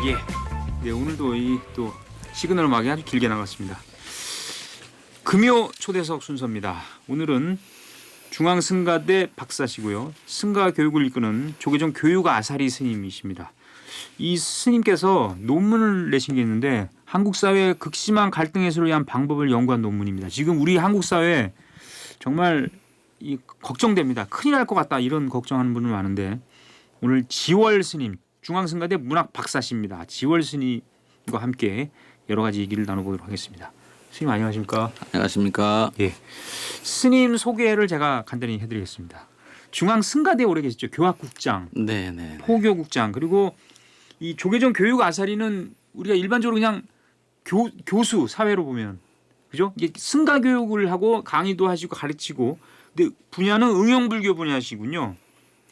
예. 네, 오늘도 이 또 시그널 음악이 아주 길게 나갔습니다. 금요 초대석 순서입니다. 오늘은 중앙승가대 박사시고요. 승가 교육을 이끄는 조계종 교육 아사리 스님이십니다. 이 스님께서 논문을 내신 게 있는데 한국 사회의 극심한 갈등 해소를 위한 방법을 연구한 논문입니다. 지금 우리 한국 사회 정말 이 걱정됩니다. 큰일 날 것 같다 이런 걱정하는 분들 많은데 오늘 지월 스님 중앙승가대 문학 박사십니다. 지월 스님과 함께 여러 가지 얘기를 나눠보도록 하겠습니다. 스님 안녕하십니까? 안녕하십니까? 예. 스님 소개를 제가 간단히 해드리겠습니다. 중앙승가대에 오래 계셨죠. 교학국장, 네네. 포교국장 그리고 이 조계종 교육 아사리는 우리가 일반적으로 그냥 교수 사회로 보면 그죠? 이게 승가 교육을 하고 강의도 하시고 가르치고 근데 분야는 응용불교 분야시군요.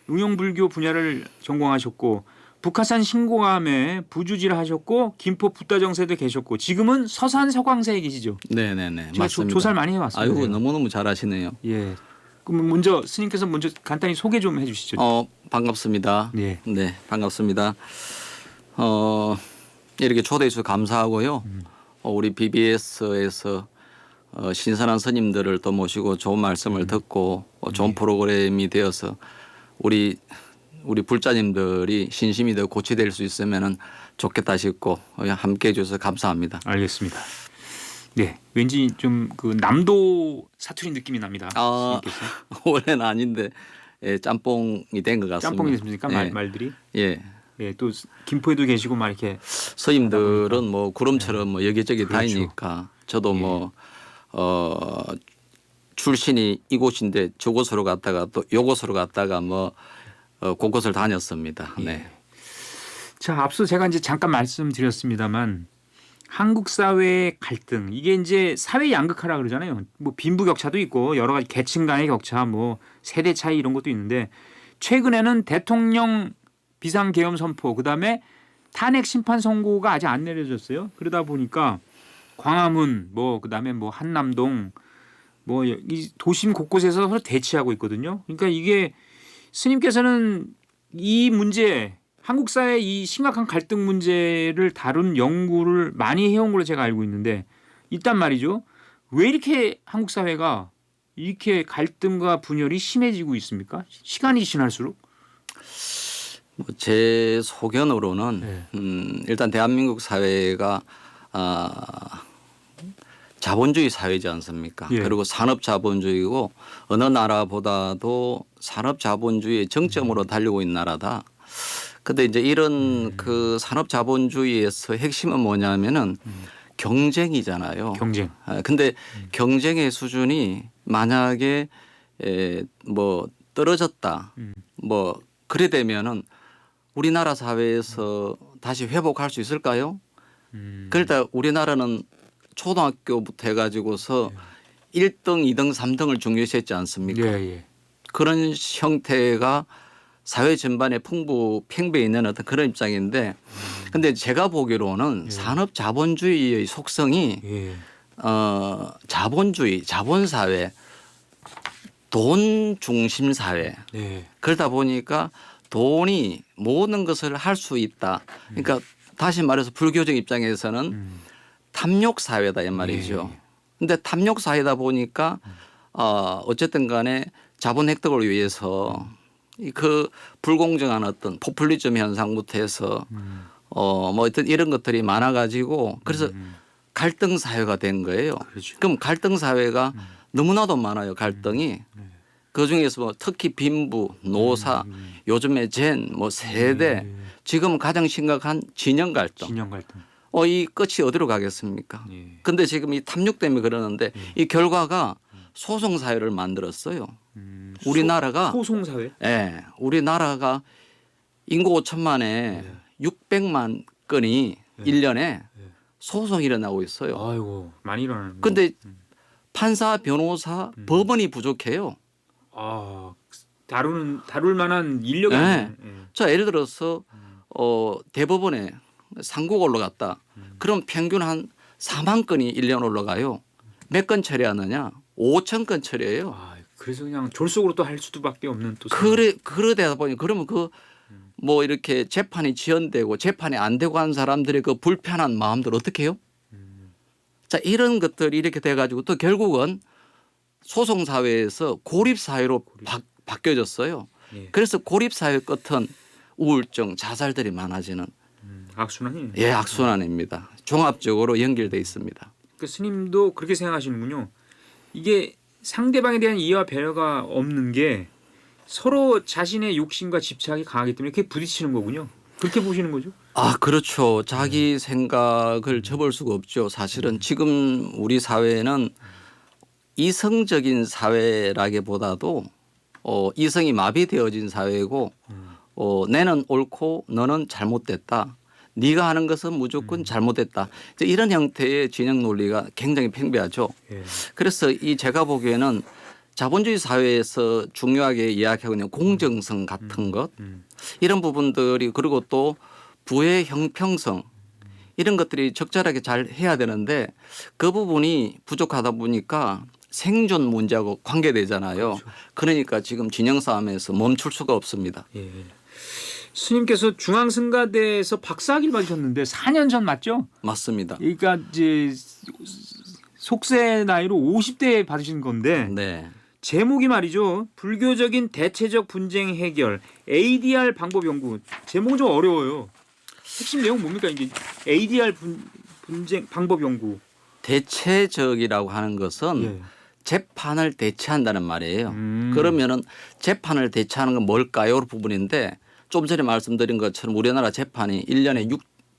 응용불교 분야를 전공하셨고 북한산 신고감에 부주지를 하셨고 김포 붓다정세도 계셨고 지금은 서산 서광세에 계시죠. 네네네. 제가 맞습니다. 조사를 많이 해왔어요. 아이고 너무너무 잘하시네요. 예. 그럼 먼저 스님께서 먼저 간단히 소개 좀 해주시죠. 반갑습니다. 네. 네, 반갑습니다. 이렇게 초대해 주셔서 감사하고요. 우리 BBS에서 신선한 스님들을 또 모시고 좋은 말씀을 듣고 좋은 프로그램이 되어서 우리 불자님들이 신심이 더 고치될 수 있으면은 좋겠다 싶고 함께 해주셔서 감사합니다. 알겠습니다. 네, 왠지 좀 그 남도 사투리 느낌이 납니다. 스님께서. 원래는 아닌데 짬뽕이 된 것 같습니다. 짬뽕이 됐습니까? 예. 말들이? 예. 네, 또 김포에도 계시고 막 이렇게 스님들은 뭐 구름처럼 뭐 여기저기 그렇죠. 다니니까 저도 예. 뭐 출신이 이곳인데 저곳으로 갔다가 또 요곳으로 갔다가 뭐 곳곳을 다녔습니다. 예. 네. 자, 앞서 제가 이제 잠깐 말씀드렸습니다만 한국 사회의 갈등 이게 이제 사회 양극화라 그러잖아요. 뭐 빈부격차도 있고 여러 가지 계층 간의 격차, 뭐 세대 차이 이런 것도 있는데 최근에는 대통령 비상계엄 선포 그다음에 탄핵 심판 선고가 아직 안 내려졌어요. 그러다 보니까 광화문 뭐 그다음에 뭐 한남동 뭐 이 도심 곳곳에서 서로 대치하고 있거든요. 그러니까 이게 스님께서는 이 문제 한국 사회 이 심각한 갈등 문제를 다룬 연구를 많이 해온 걸로 제가 알고 있는데 일단 말이죠. 왜 이렇게 한국 사회가 이렇게 갈등과 분열이 심해지고 있습니까? 시간이 지날수록? 제 소견으로는 네. 일단 대한민국 사회가 자본주의 사회지 않습니까? 예. 그리고 산업 자본주의고 어느 나라보다도 산업 자본주의의 정점으로 달리고 있는 나라다. 근데 이제 이런 그 산업 자본주의에서 핵심은 뭐냐면은 경쟁이잖아요. 경쟁. 근데 경쟁의 수준이 만약에 뭐 떨어졌다. 뭐 그래 되면은 우리나라 사회에서 다시 회복할 수 있을까요? 그러니까 우리나라는 초등학교부터 해가지고서 1등, 2등, 3등을 중요시했지 않습니까? 예, 예. 그런 형태가 사회 전반에 팽배해 있는 어떤 그런 입장인데 근데 제가 보기로는 산업 자본주의의 속성이 예. 자본주의, 자본사회, 돈 중심 사회 예. 그러다 보니까 돈이 모든 것을 할 수 있다. 그러니까 다시 말해서 불교적 입장에서는 탐욕 사회다 이 말이죠. 근데 탐욕 사회다 보니까 어쨌든 간에 자본 획득을 위해서 그 불공정한 어떤 포퓰리즘 현상부터 해서 뭐 어떤 이런 것들이 많아 가지고 그래서 갈등 사회가 된 거예요. 그렇죠. 그럼 갈등 사회가 너무나도 많아요. 갈등이. 그중에서 뭐 특히 빈부, 노사, 요즘에 뭐 세대, 지금 가장 심각한 진영 갈등. 진영 갈등. 이 끝이 어디로 가겠습니까? 예. 근데 지금 이 탐욕 때문에 그러는데 이 결과가 소송 사회를 만들었어요. 우리나라가 소송 사회? 예, 우리나라가 인구 5천만에 600만 건이 1년에 소송이 일어나고 있어요. 아이고 많이 일어나는. 근데 판사, 변호사, 법원이 부족해요. 다룰 만한 인력이 네. 아니에요. 자, 예를 들어서 대법원에 상고가 올라갔다. 그럼 평균 한 4만 건이 1년 올라가요. 몇 건 처리하느냐? 5천 건 처리해요. 그래서 그냥 졸속으로 또 할 수밖에 없는 또. 그러다 보니 그러면 뭐 이렇게 재판이 지연되고 재판이 안 되고 한 사람들의 그 불편한 마음들 어떻게 해요? 자, 이런 것들이 이렇게 돼 가지고 또 결국은 소송 사회에서 고립 사회로 바뀌어졌어요. 예. 그래서 고립 사회 끝은 우울증, 자살들이 많아지는 악순환이. 예, 악순환입니다. 종합적으로 연결돼 있습니다. 그 스님도 그렇게 생각하시는군요. 이게 상대방에 대한 이해와 배려가 없는 게 서로 자신의 욕심과 집착이 강하기 때문에 이렇게 부딪히는 거군요. 그렇게 보시는 거죠? 아, 그렇죠. 자기 생각을 접을 수가 없죠. 사실은 지금 우리 사회는 이성적인 사회라기보다도 이성이 마비되어진 사회고 내는 옳고 너는 잘못됐다. 네가 하는 것은 무조건 잘못됐다. 이제 이런 형태의 진영 논리가 굉장히 팽배하죠. 예. 그래서 이 제가 보기에는 자본주의 사회에서 중요하게 이야기하고 있는 공정성 같은 것 이런 부분들이 그리고 또 부의 형평성 이런 것들이 적절하게 잘 해야 되는데 그 부분이 부족하다 보니까 생존 문제하고 관계되잖아요. 그러니까 지금 진영 싸움에서 멈출 수가 없습니다. 예. 스님께서 중앙승가대에서 박사학위를 받으셨는데 4년 전 맞죠? 맞습니다. 그러니까 이제 속세 나이로 50대에 받으신 건데 네. 제목이 말이죠. 불교적인 대체적 분쟁 해결 ADR 방법 연구. 제목은 좀 어려워요. 핵심 내용 뭡니까 이게 ADR 분쟁 방법 연구. 대체적이라고 하는 것은 예. 재판을 대체한다는 말이에요. 그러면은 재판을 대체하는 건 뭘까요? 부분인데 좀 전에 말씀드린 것처럼 우리나라 재판이 1년에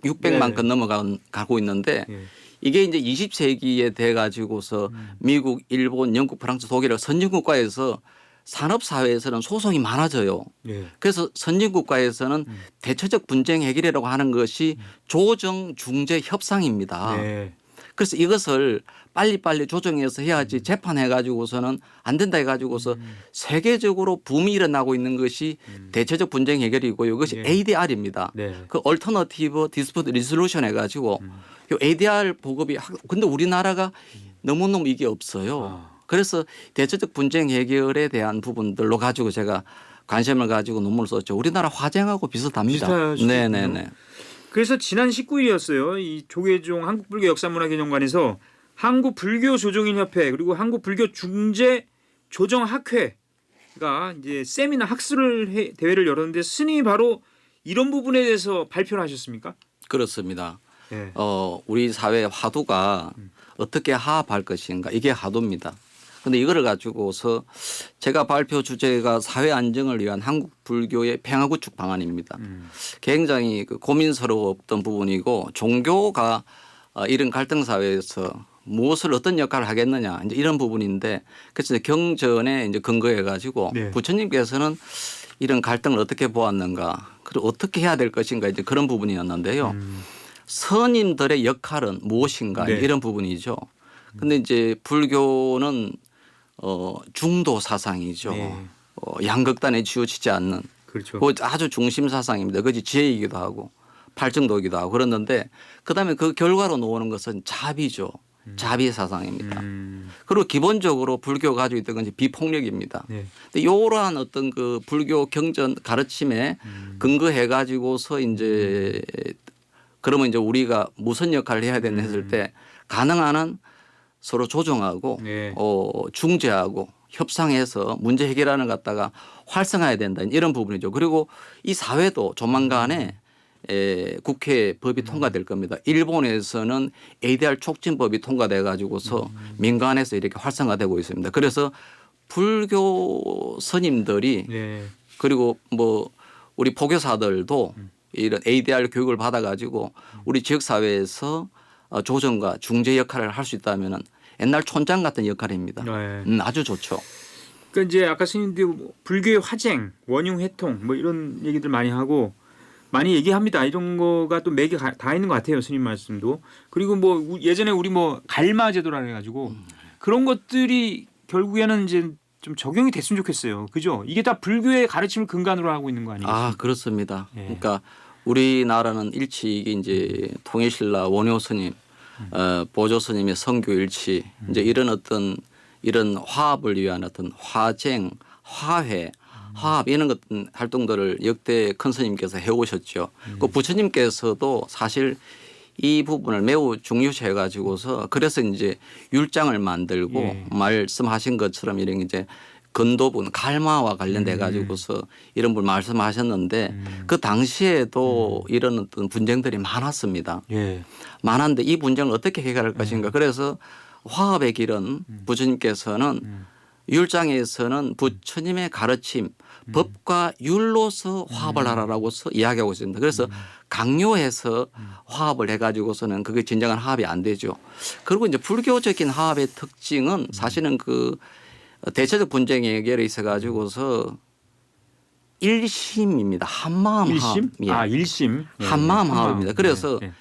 600만 건 넘어가고 있는데 예. 이게 이제 20세기에 돼 가지고서 미국, 일본, 영국, 프랑스, 독일 선진국가에서 산업사회에서는 소송이 많아져요. 예. 그래서 선진국가에서는 대체적 분쟁 해결이라고 하는 것이 조정 중재 협상입니다. 네. 그래서 이것을 빨리빨리 조정해서 해야지 재판해 가지고서는 안 된다 해 가지고서 세계적으로 붐이 일어나고 있는 것이 대체적 분쟁 해결이고 이것이 예. ADR입니다. 네. 그 얼터너티브 디스푸트 리솔루션 해 가지고 요 ADR 보급이 근데 우리나라가 너무너무 이게 없어요. 아. 그래서 대체적 분쟁 해결에 대한 부분들로 가지고 제가 관심을 가지고 논문을 썼죠. 우리나라 화쟁하고 비슷합니다. 비슷하시군요. 네네네. 그래서 지난 19일이었어요. 이 조계종 한국불교 역사문화개정관에서 한국불교조정인협회 그리고 한국불교중재조정학회가 이제 세미나 학술을 대회를 열었는데 스님이 바로 이런 부분에 대해서 발표를 하셨습니까? 그렇습니다. 예. 우리 사회의 화두가 어떻게 하합할 것인가 이게 화두입니다. 그런데 이거를 가지고서 제가 발표 주제가 사회 안정을 위한 한국 불교의 평화 구축 방안입니다. 굉장히 고민스러웠던 부분이고 종교가 이런 갈등 사회에서 무엇을 어떤 역할을 하겠느냐 이제 이런 부분인데 그래서 경전에 이제 근거해 가지고 네. 부처님께서는 이런 갈등을 어떻게 보았는가 그리고 어떻게 해야 될 것인가 이제 그런 부분이었는데요. 선임들의 역할은 무엇인가 네. 이런 부분이죠. 근데 이제 불교는 중도 사상이죠. 네. 양극단에 치우치지 않는 그렇죠. 그 아주 중심 사상입니다. 그것이 지혜이기도 하고 팔정도이기도 하고 그랬는데 그다음에 그 결과로 나오는 것은 자비죠. 자비 사상입니다. 그리고 기본적으로 불교가 가지고 있던 건 이제 비폭력입니다. 네. 근데 이러한 어떤 그 불교 경전 가르침에 근거해 가지고서 이제 그러면 이제 우리가 무슨 역할을 해야 되나 했을 때 가능한 한 서로 조정하고 네. 중재하고 협상해서 문제 해결하는 것 갖다가 활성화해야 된다 이런 부분이죠. 그리고 이 사회도 조만간에 국회 법이 통과될 겁니다. 일본에서는 ADR 촉진법이 통과돼 가지고서 민간에서 이렇게 활성화되고 있습니다. 그래서 불교 스님들이 네. 그리고 뭐 우리 포교사들도 이런 ADR 교육을 받아 가지고 우리 지역 사회에서 조정과 중재 역할을 할 수 있다면은 옛날 촌장 같은 역할입니다. 네. 아주 좋죠. 그러니까 이제 아까 스님들 불교의 화쟁, 원흉 회통 뭐 이런 얘기들 많이 하고 많이 얘기합니다. 이런 거가 또 맥이 다 있는 것 같아요. 스님 말씀도. 그리고 뭐 예전에 우리 뭐 갈마 제도라 해가지고 그런 것들이 결국에는 이제 좀 적용이 됐으면 좋겠어요. 그죠? 이게 다 불교의 가르침을 근간으로 하고 있는 거 아니겠습니까? 아 그렇습니다. 예. 그러니까 우리나라는 일치 이제 통일신라 원효 스님, 보조 스님의 성교 일치 이제 이런 어떤 이런 화합을 위한 어떤 화쟁, 화해, 화합 이런 것 활동들을 역대 큰 스님께서 해오셨죠. 그 부처님께서도 사실 이 부분을 매우 중요시 해가지고서 그래서 이제 율장을 만들고 예. 말씀하신 것처럼 이런 이제 건도분 갈마와 관련돼 가지고서 이런 분 말씀하셨는데 그 당시에도 이런 어떤 분쟁들이 많았습니다. 예. 많았는데 이 분쟁을 어떻게 해결할 것인가. 그래서 화합의 길은 부처님께서는 율장에서는 부처님의 가르침 법과 율로서 화합을 하라라고서 이야기하고 있습니다. 그래서 강요해서 화합을 해가지고서는 그게 진정한 화합이 안 되죠. 그리고 이제 불교적인 화합의 특징은 사실은 그 대체적 분쟁에 해결에 있어 가지고서 일심입니다. 한마음 일심? 화합. 예. 아, 일심. 예. 한마음 한마음. 화합입니다. 그래서 예.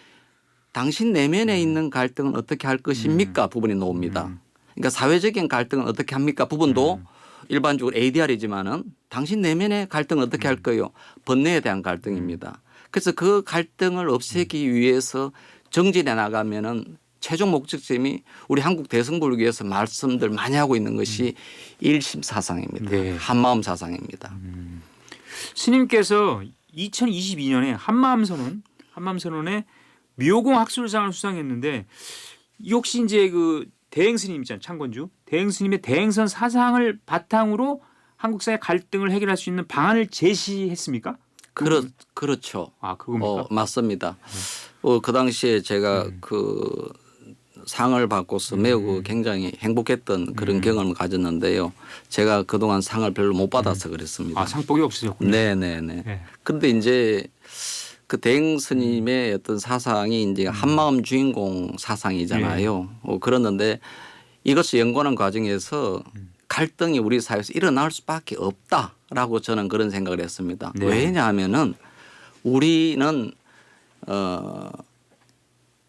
당신 내면에 있는 갈등은 어떻게 할 것입니까? 부분이 나옵니다. 그러니까 사회적인 갈등은 어떻게 합니까? 부분도 일반적으로 ADR이지만은 당신 내면의 갈등은 어떻게 할 거예요? 번뇌에 대한 갈등입니다. 그래서 그 갈등을 없애기 위해서 정진해 나가면은 최종 목적점이 우리 한국 대승불교에서 말씀들 많이 하고 있는 것이 일심 사상입니다. 네. 한마음 사상입니다. 스님께서 2022년에 한마음선언에 묘공 학술상을 수상했는데 이 혹시 이제 그 대행 스님 있잖아요. 창건주. 대행 스님의 대행선 사상을 바탕으로 한국 사회 갈등을 해결할 수 있는 방안을 제시했습니까? 그렇죠. 아, 그겁니까? 맞습니다. 그 당시에 제가 그 상을 받고서 매우 굉장히 행복했던 그런 경험을 가졌는데요. 제가 그동안 상을 별로 못 받아서 그랬습니다. 아, 상복이 없으셨군요. 네네네. 네. 그런데 이제 그 대행 스님의 어떤 사상이 이제 한마음 주인공 사상이잖아요. 그랬는데 이것을 연구하는 과정에서 갈등이 우리 사회에서 일어날 수밖에 없다라고 저는 그런 생각을 했습니다. 네. 왜냐하면은 우리는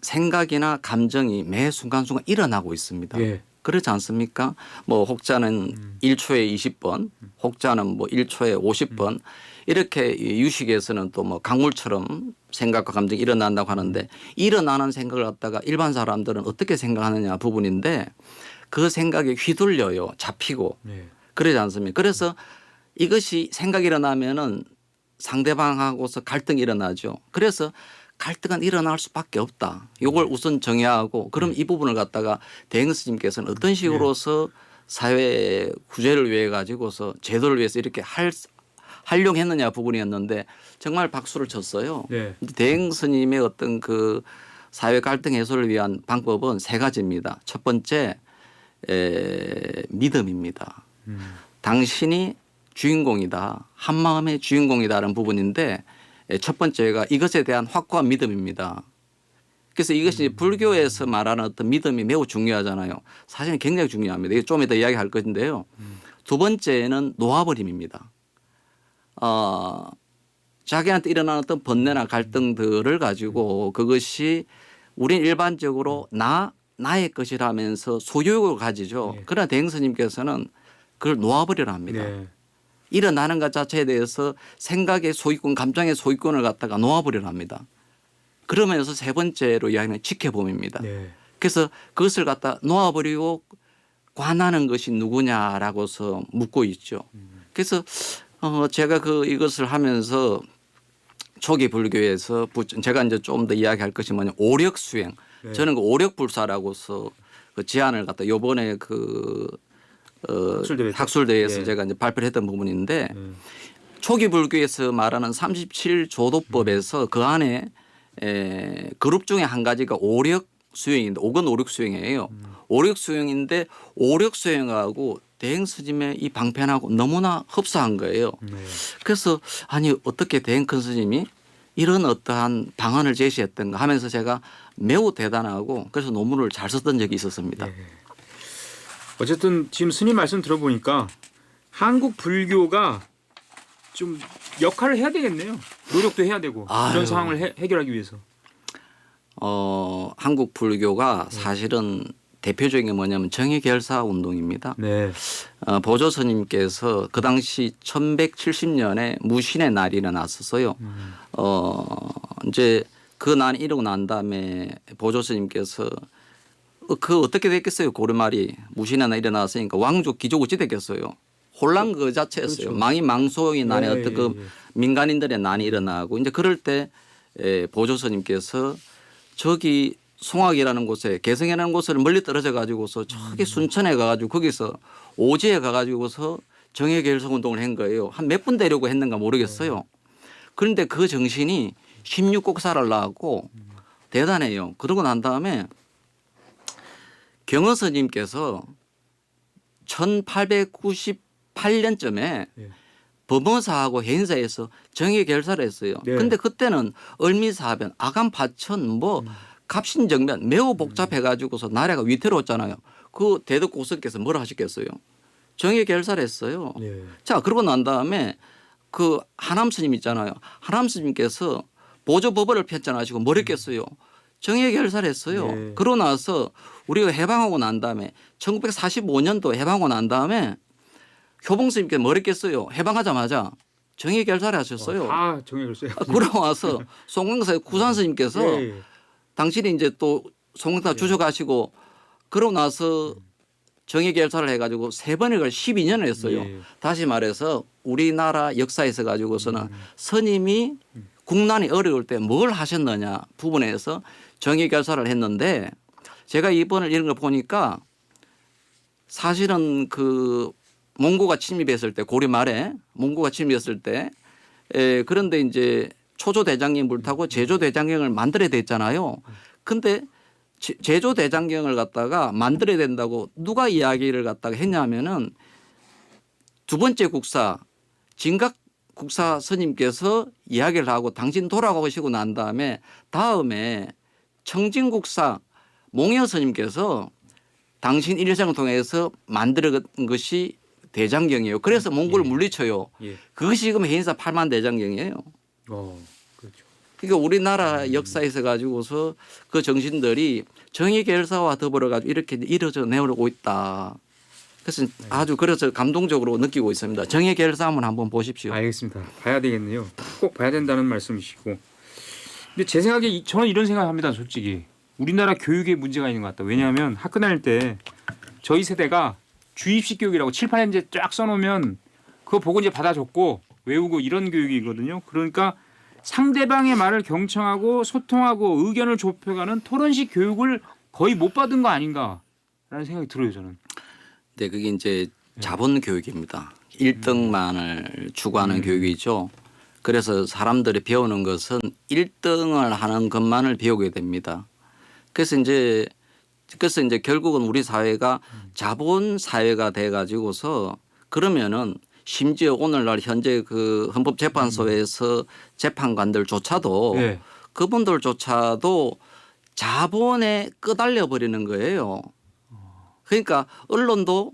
생각이나 감정이 매 순간순간 일어나고 있습니다. 예. 그렇지 않습니까? 뭐 혹자는 1초에 20번, 혹자는 뭐 1초에 50번 이렇게 유식에서는 또 뭐 강물처럼 생각과 감정이 일어난다고 하는데 일어나는 생각을 갖다가 일반 사람들은 어떻게 생각하느냐 부분인데 그 생각에 휘둘려요. 잡히고. 네. 그러지 않습니까? 그래서 이것이 생각이 일어나면은 상대방하고서 갈등이 일어나죠. 그래서 갈등은 일어날 수밖에 없다. 이걸 우선 정해야 하고 그럼 이 부분을 갖다가 대행 스님께서는 어떤 식으로서 사회 구제를 위해 가지고서 제도를 위해서 이렇게 하려고 했느냐 부분이었는데 정말 박수를 쳤어요. 네. 대행 스님의 어떤 그 사회 갈등 해소를 위한 방법은 세 가지입니다. 첫 번째 믿음입니다. 당신이 주인공이다. 한마음의 주인공이다라는 부분인데 첫 번째가 이것에 대한 확고한 믿음입니다. 그래서 이것이 불교에서 말하는 어떤 믿음이 매우 중요하잖아요. 사실은 굉장히 중요합니다. 이거 좀 이따 이야기할 것인데요. 두 번째는 놓아버림입니다. 자기한테 일어나는 어떤 번뇌나 갈등들을 가지고 그것이 우린 일반적으로 나의 것이라면서 소유욕을 가지죠. 네. 그러나 대행 스님께서는 그걸 놓아버리라 합니다. 네. 일어나는 것 자체에 대해서 생각의 소유권, 감정의 소유권을 갖다가 놓아버리려 합니다. 그러면서 세 번째로 이야기하는 지켜봄입니다. 네. 그래서 그것을 갖다 놓아버리고 관하는 것이 누구냐라고서 묻고 있죠. 그래서 제가 이것을 하면서 초기 불교에서 제가 이제 좀 더 이야기할 것이 뭐냐 오력 수행. 네. 저는 그 오력불사라고서 그 제안을 갖다 요번에 학술대회에서 네. 제가 이제 발표를 했던 부분인데 초기 불교에서 말하는 37조도법에서 그 안에 그룹 중에 한 가지가 오력 수행인데 오건 오력 수행이에요. 오력 수행인데 오력 수행하고 대행 스님의 이 방편하고 너무나 흡사한 거예요. 네. 그래서 아니 어떻게 대행 큰 스님이 이런 어떠한 방안을 제시했던가 하면서 제가 매우 대단하고 그래서 논문을 잘 썼던 적이 있었습니다. 네. 어쨌든 지금 스님 말씀 들어보니까 한국 불교가 좀 역할을 해야 되겠네요. 노력도 해야 되고 이런 아유. 상황을 해결하기 위해서. 한국 불교가 사실은 대표적인 게 뭐냐면 정의결사 운동입니다. 네. 보조 스님께서 그 당시 1170년에 무신의 날이 일어났었어요. 이제 그 날이 이러고 난 다음에 보조 스님께서 그 어떻게 됐겠어요? 고려말이 무신의 날 일어났으니까 왕족 귀족 어찌 됐겠어요? 혼란 그 자체였어요. 그렇죠. 망소의 난에 예, 어떤 그 예, 예. 민간인들의 난이 일어나고 이제 그럴 때 보조스님께서 저기 송악이라는 곳에 개성이라는 곳을 멀리 떨어져 가지고서 저기 순천에 가가지고 거기서 오지에 가가지고서 정예결석 운동을 한 거예요. 한 몇 분 되려고 했는가 모르겠어요. 그런데 그 정신이 16곡사를 나왔고 대단해요. 그러고 난 다음에 경허 스님께서 1898년쯤에 예. 범어사하고 해인사에서 정예결사를 했어요. 네. 근데 그때는 을미사변, 아간파천, 뭐 갑신정변 매우 복잡해 가지고서 나라가 위태로웠잖아요. 그 대덕고성께서 뭐라 하셨겠어요. 정예결사를 했어요. 예. 자, 그러고 난 다음에 그 하남 스님 있잖아요. 하남 스님께서 보조법을 편찬하시고 뭘 했겠어요. 정예결사를 했어요. 네. 그러고 나서 우리가 해방하고 난 다음에 1945년도 해방하고 난 다음에 효봉 스님께 뭘 했겠어요. 해방하자마자 정예결사를 하셨어요. 다 정해졌어요. 그러고 와서 송광사의 구산 스님께서 예. 당신이 이제 또 송광사 주셔가시고 그러고 나서 정예결사를 해가지고 세 번을 12년을 했어요. 예. 다시 말해서 우리나라 역사에서 가지고서는 스님이 국난이 어려울 때 뭘 하셨느냐 부분에서 정예결사를 했는데 제가 이번에 이런 걸 보니까 사실은 그 몽고가 침입했을 때 고려 말에 몽고가 침입했을 때 그런데 이제 초조 대장경 불타고 제조 대장경을 만들어야 됐잖아요. 근데 제조 대장경을 갖다가 만들어야 된다고 누가 이야기를 갖다가 했냐면은 두 번째 국사 진각 국사 스님께서 이야기를 하고 당신 돌아가시고 난 다음에 청진국사 몽여 스님께서 당신 일생을 통해서 만들어간 것이 대장경이에요. 그래서 몽골을 물리쳐요. 예. 그것이 지금 해인사 8만 대장경이에요. 그렇죠. 그러니까 우리나라 역사에서 가지고서 그 정신들이 정예결사와 더불어 가지고 이렇게 이루어져 내려오고 있다. 그래서 아주 그래서 감동적으로 느끼고 있습니다. 정예결사 한번 보십시오. 알겠습니다. 봐야 되겠네요. 꼭 봐야 된다는 말씀이시고. 근데 제 생각에 저는 이런 생각합니다. 솔직히 우리나라 교육에 문제가 있는 것 같다. 왜냐하면 학교 다닐 때 저희 세대가 주입식 교육이라고 7, 8년제 쫙 써놓으면 그거 보고 이제 받아 적고 외우고 이런 교육이거든요. 그러니까 상대방의 말을 경청하고 소통하고 의견을 좁혀가는 토론식 교육을 거의 못 받은 거 아닌가라는 생각이 들어요. 저는. 네, 그게 이제 자본 교육입니다. 1등만을 추구하는 교육이죠. 그래서 사람들이 배우는 것은 1등을 하는 것만을 배우게 됩니다. 그래서 이제 결국은 우리 사회가 자본 사회가 돼 가지고서 그러면은 심지어 오늘날 현재 그 헌법재판소에서 재판관들조차도 네. 그분들조차도 자본에 끄달려 버리는 거예요. 그러니까 언론도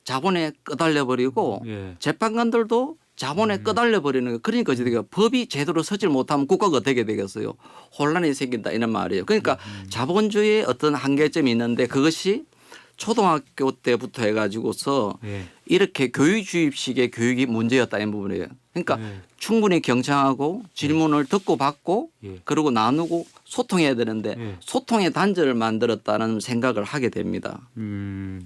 자본에 끄달려 버리고 예. 재판관들도 자본에 끄달려 버리는 거예요. 그러니까 어떻게 법이 제대로 서질 못하면 국가가 어떻게 되겠어요. 혼란이 생긴다 이런 말이에요. 그러니까 자본주의의 어떤 한계점이 있는데 그것이 초등학교 때부터 해가지고서 예. 이렇게 교육 주입식의 교육이 문제였다 이 부분이에요. 그러니까 예. 충분히 경청하고 질문을 듣고 받고 예. 그리고 나누고 소통해야 되는데 예. 소통의 단절을 만들었다는 생각을 하게 됩니다.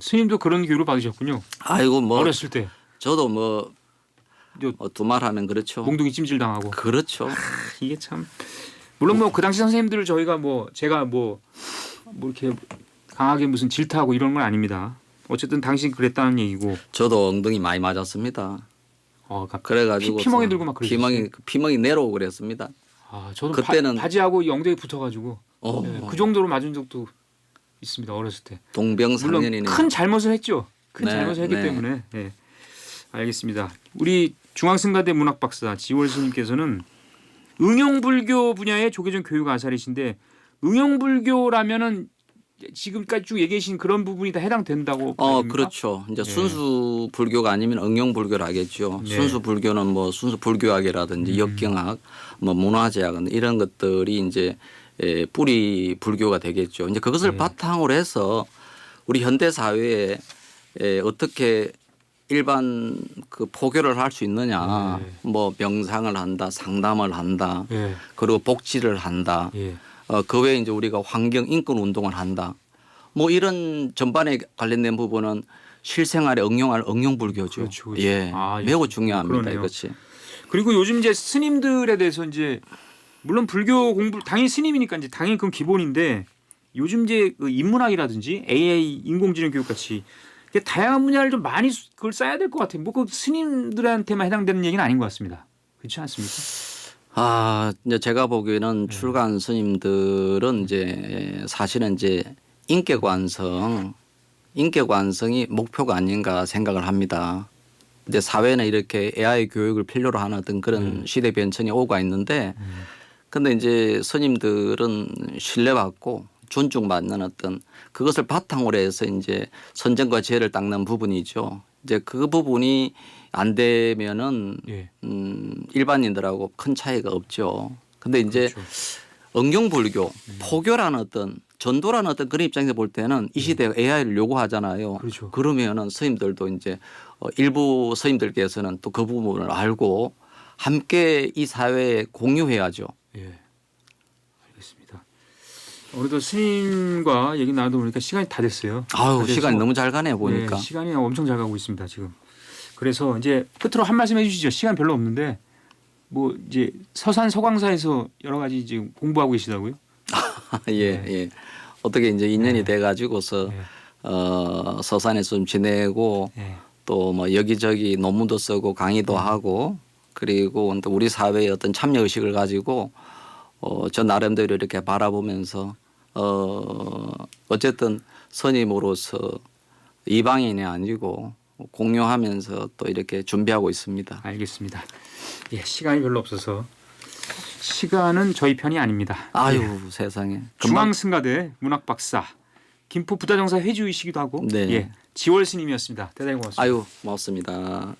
스님도 그런 교육을 받으셨군요. 아이고 뭐 어렸을 때 저도 뭐 두말하면 그렇죠. 몽둥이 찜질 당하고. 그렇죠. 이게 참 물론 뭐 그 당시 선생님들을 저희가 제가 이렇게 강하게 무슨 질타하고 이런 건 아닙니다. 어쨌든 당신 그랬다는 얘기고. 저도 엉덩이 많이 맞았습니다. 그래가지고 피멍이 들고 막 그러셨어요. 피멍이 내려오고 그랬습니다. 저는 그때는 바지하고 엉덩이 붙어가지고 그 정도로 맞은 적도 있습니다. 어렸을 때. 물론 동병상련이네요. 큰 잘못을 했죠. 큰 네, 잘못을 했기 네. 때문에. 네. 알겠습니다. 우리 중앙승가대 문학박사 지월 스님께서는 응용불교 분야의 조계종 교육 아살이신데 응용불교라면은 지금까지 쭉 얘기해 주신 그런 부분이 다 해당된다고 보십니까? 그렇죠. 이제 네. 순수 불교가 아니면 응용불교를 하겠죠. 네. 순수 불교는 뭐 순수 불교학이라든지 역경학, 뭐 문화재학 이런 것들이 이제 뿌리 불교가 되겠죠. 이제 그것을 네. 바탕으로 해서 우리 현대 사회에 어떻게 일반 그 포교를 할 수 있느냐. 네. 뭐 명상을 한다, 상담을 한다, 예. 그리고 복지를 한다. 예. 그 외에 이제 우리가 환경 인권 운동을 한다. 뭐 이런 전반에 관련된 부분은 실생활에 응용할 응용불교죠. 그렇죠, 그렇죠. 예, 아, 매우 중요합니다. 그러네요. 이것이. 그리고 요즘 이제 스님들에 대해서 이제 물론 불교 공부 당연히 스님이니까 이제 당연히 그건 기본인데 요즘 이제 그 인문학이라든지 AI 인공지능 교육 같이 이게 다양한 분야를 좀 많이 그걸 써야 될 것 같아요. 뭐 그 스님들한테만 해당되는 얘기는 아닌 것 같습니다. 그렇지 않습니까? 아, 이제 제가 보기에는 출가한 스님들은 이제 사실은 이제 인격완성이 목표가 아닌가 생각을 합니다. 이제 사회는 이렇게 AI 교육을 필요로 하는 어떤 그런 시대 변천이 오고 있는데 근데 이제 스님들은 신뢰받고 존중받는 어떤 그것을 바탕으로 해서 이제 선정과 죄를 닦는 부분이죠. 이제 그 부분이 안 되면은 예. 일반인들하고 큰 차이가 없죠. 근데 이제 그렇죠. 응용불교, 포교라는 어떤 전도라는 어떤 그런 입장에서 볼 때는 이 시대에 AI를 요구하잖아요. 그렇죠. 그러면은 스님들도 이제 일부 스님들께서는 또 그 부분을 알고 함께 이 사회에 공유해야죠. 예. 알겠습니다. 오늘도 스님과 얘기 나누다 보니까 시간이 다 됐어요. 아유, 그래서 시간이 너무 잘 가네요, 보니까. 네, 시간이 엄청 잘 가고 있습니다, 지금. 그래서 이제 끝으로 한 말씀 해 주시죠. 시간 별로 없는데 뭐 이제 서산 서광사에서 여러 가지 지금 공부하고 계시다고요? 예, 예. 어떻게 이제 인연이 네. 돼 가지고서 네. 서산에서 좀 지내고 네. 또 뭐 여기저기 논문도 쓰고 강의도 하고 그리고 또 우리 사회의 어떤 참여 의식을 가지고 저 나름대로 이렇게 바라보면서 어쨌든 선임으로서 이방인이 아니고 공유하면서 또 이렇게 준비하고 있습니다. 알겠습니다. 예, 시간이 별로 없어서 시간은 저희 편이 아닙니다. 아유 예. 세상에. 금방 중앙승가대 문학박사 김포 부다정사 회주이시기도 하고 네. 예, 지월 스님이었습니다. 대단히 고맙습니다. 아유 고맙습니다.